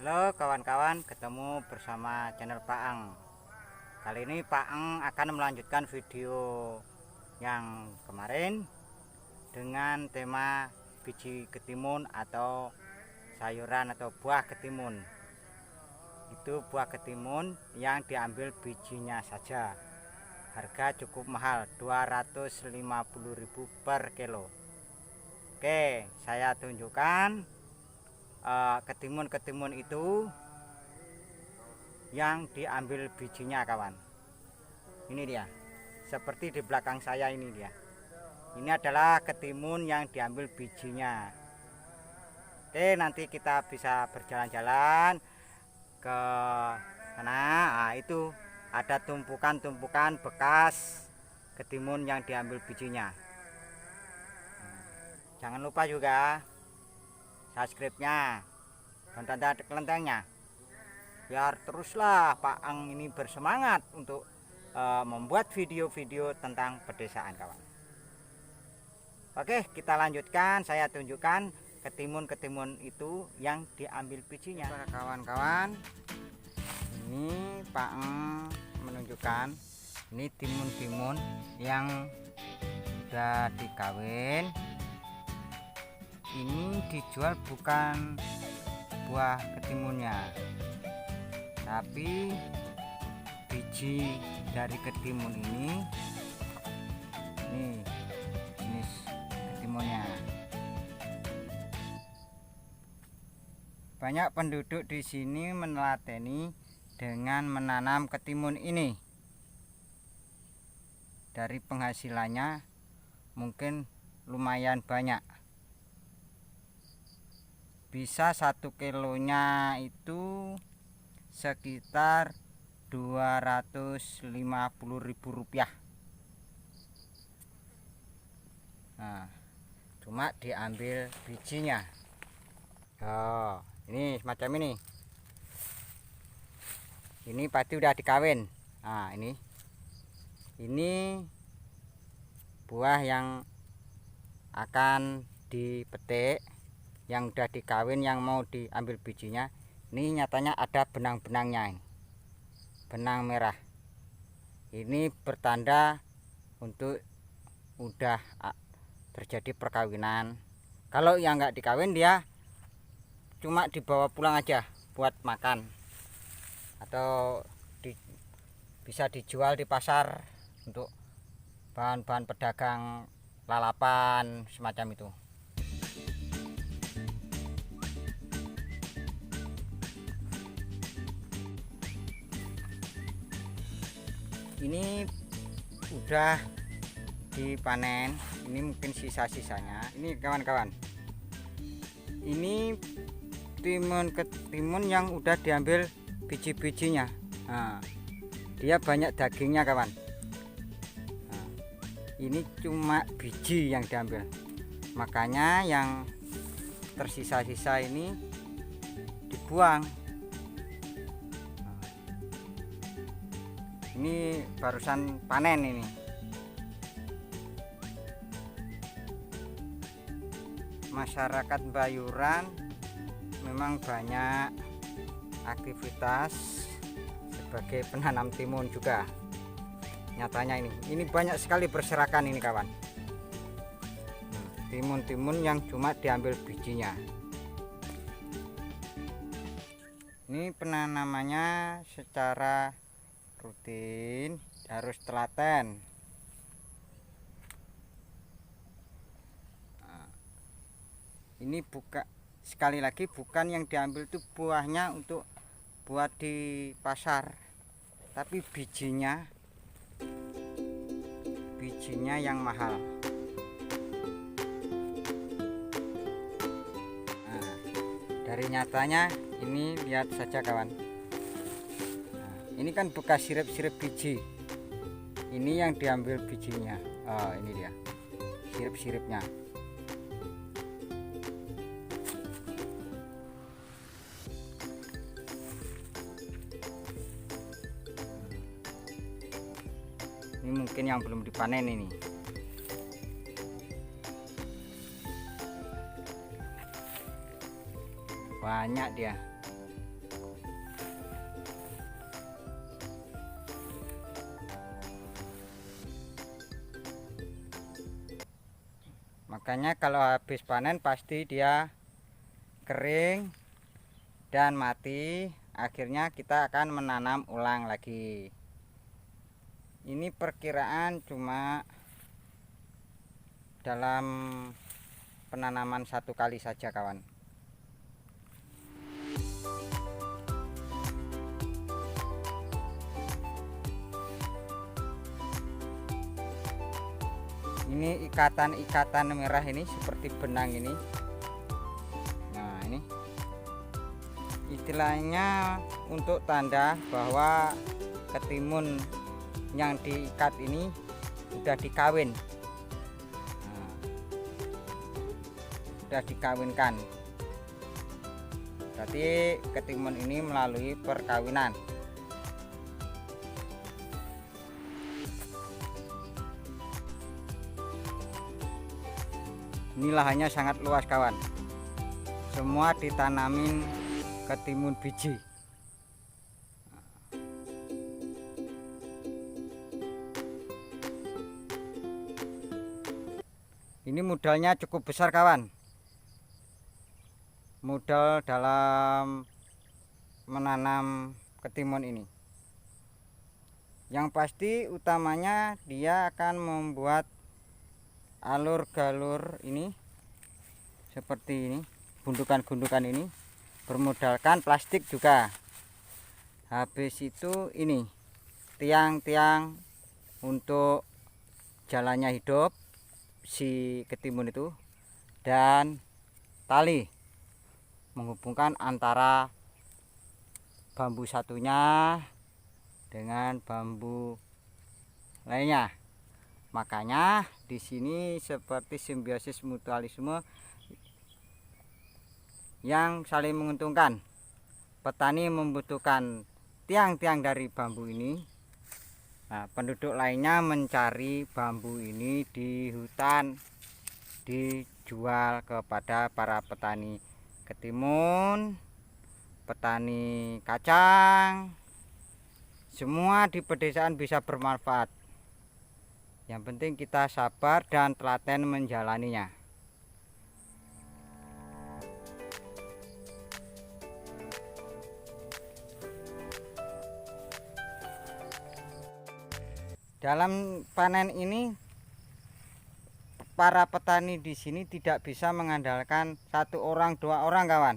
Halo kawan-kawan, ketemu bersama channel Pak Ang. Kali ini Pak Ang akan melanjutkan video yang kemarin dengan tema biji ketimun atau sayuran atau buah ketimun. Itu buah ketimun yang diambil bijinya saja. Harga cukup mahal, 250.000 per kilo. Oke, saya tunjukkan ketimun-ketimun itu yang diambil bijinya kawan. Ini dia, seperti di belakang saya ini dia. Ini adalah ketimun yang diambil bijinya. Oke, nanti kita bisa berjalan-jalan ke sana. Nah, itu ada tumpukan-tumpukan bekas ketimun yang diambil bijinya. Jangan lupa juga subscribe-nya dan tanda kelentengnya, biar teruslah Pak Ang ini bersemangat untuk membuat video-video tentang pedesaan kawan. Oke, kita lanjutkan. Saya tunjukkan ketimun-ketimun itu yang diambil bijinya. Para kawan-kawan, ini Pak Ang menunjukkan ini timun-timun yang sudah dikawin. Ini dijual bukan buah ketimunnya, tapi biji dari ketimun ini jenis ketimunnya. Banyak penduduk di sini meneladani dengan menanam ketimun ini. Dari penghasilannya mungkin lumayan banyak. Bisa 1 kilonya itu sekitar 250.000 rupiah. Nah, cuma diambil bijinya. Oh, ini semacam ini. Ini pasti udah dikawin. Nah, ini buah yang akan dipetik, yang udah dikawin, yang mau diambil bijinya. Ini nyatanya ada benang-benangnya, benang merah. Ini bertanda untuk udah terjadi perkawinan. Kalau yang nggak dikawin, dia cuma dibawa pulang aja buat makan, atau bisa dijual di pasar untuk bahan-bahan pedagang lalapan semacam itu. Ini udah dipanen, ini mungkin sisa-sisanya. Ini kawan-kawan, ini ketimun yang udah diambil biji-bijinya. Nah, dia banyak dagingnya kawan. Nah, ini cuma biji yang diambil, makanya yang tersisa-sisa ini dibuang. Ini barusan panen ini. Masyarakat Bayuran memang banyak aktivitas sebagai penanam timun juga. Nyatanya ini banyak sekali berserakan ini kawan. Timun-timun yang cuma diambil bijinya. Ini penanamannya secara rutin, harus telaten. Ini sekali lagi bukan yang diambil itu buahnya untuk buat di pasar, tapi bijinya yang mahal. Nah, dari nyatanya ini lihat saja kawan. Ini kan bekas sirip-sirip biji. Ini yang diambil bijinya. Oh, ini dia sirip-siripnya. Ini mungkin yang belum dipanen ini. Banyak dia. Makanya kalau habis panen pasti dia kering dan mati. Akhirnya kita akan menanam ulang lagi. Ini perkiraan cuma dalam penanaman 1 kali saja kawan. Ini ikatan-ikatan merah ini seperti benang ini. Nah, ini istilahnya untuk tanda bahwa ketimun yang diikat ini sudah dikawin. Nah, sudah dikawinkan. Berarti ketimun ini melalui perkawinan. Ini lahannya sangat luas kawan. Semua ditanamin ketimun biji. Ini modalnya cukup besar kawan. Modal dalam menanam ketimun ini. Yang pasti utamanya dia akan membuat alur galur ini seperti ini, gundukan-gundukan ini, bermodalkan plastik juga. Habis itu ini tiang-tiang untuk jalannya hidup si ketimun itu, dan tali menghubungkan antara bambu satunya dengan bambu lainnya. Makanya di sini seperti simbiosis mutualisme yang saling menguntungkan. Petani membutuhkan tiang-tiang dari bambu ini. Nah, penduduk lainnya mencari bambu ini di hutan, dijual kepada para petani ketimun, petani kacang. Semua di pedesaan bisa bermanfaat. Yang penting kita sabar dan telaten menjalaninya. Dalam panen ini para petani di sini tidak bisa mengandalkan 1 orang 2 orang kawan.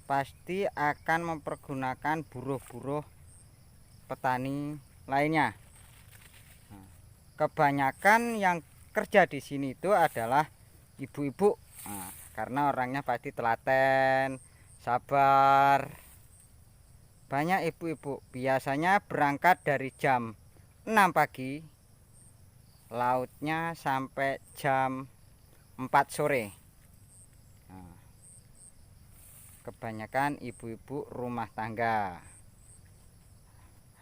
Pasti akan mempergunakan buruh-buruh petani lainnya. Kebanyakan yang kerja di sini itu adalah ibu-ibu. Nah, karena orangnya pasti telaten, sabar. Banyak ibu-ibu biasanya berangkat dari jam 6 pagi, lautnya sampai jam 4 sore. Nah, kebanyakan ibu-ibu rumah tangga.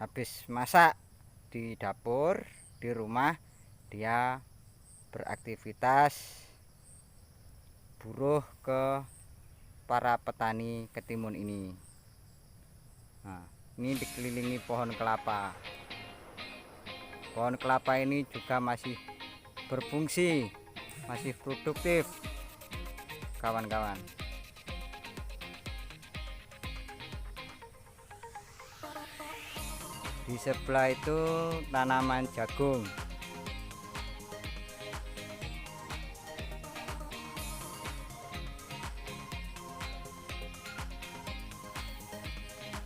Habis masak di dapur, di rumah dia beraktivitas buruh ke para petani ketimun ini. Nah, ini dikelilingi pohon kelapa. Pohon kelapa ini juga masih berfungsi, masih produktif kawan-kawan. Di sebelah itu tanaman jagung.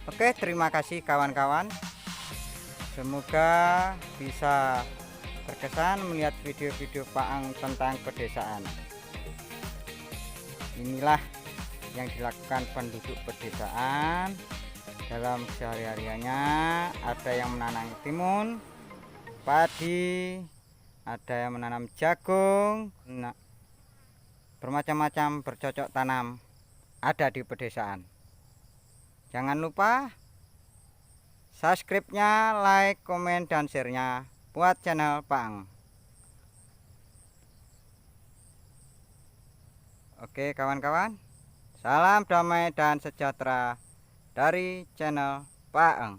Oke, terima kasih kawan-kawan. Semoga bisa berkesan melihat video-video Pak Ang tentang pedesaan. Inilah yang dilakukan penduduk pedesaan dalam sehari-harinya. Ada yang menanam timun, padi, ada yang menanam jagung, bermacam-macam bercocok tanam ada di pedesaan. Jangan lupa subscribe-nya, like, komen, dan share-nya buat channel Pak Ang. Oke kawan-kawan, salam damai dan sejahtera dari channel Pak Ang.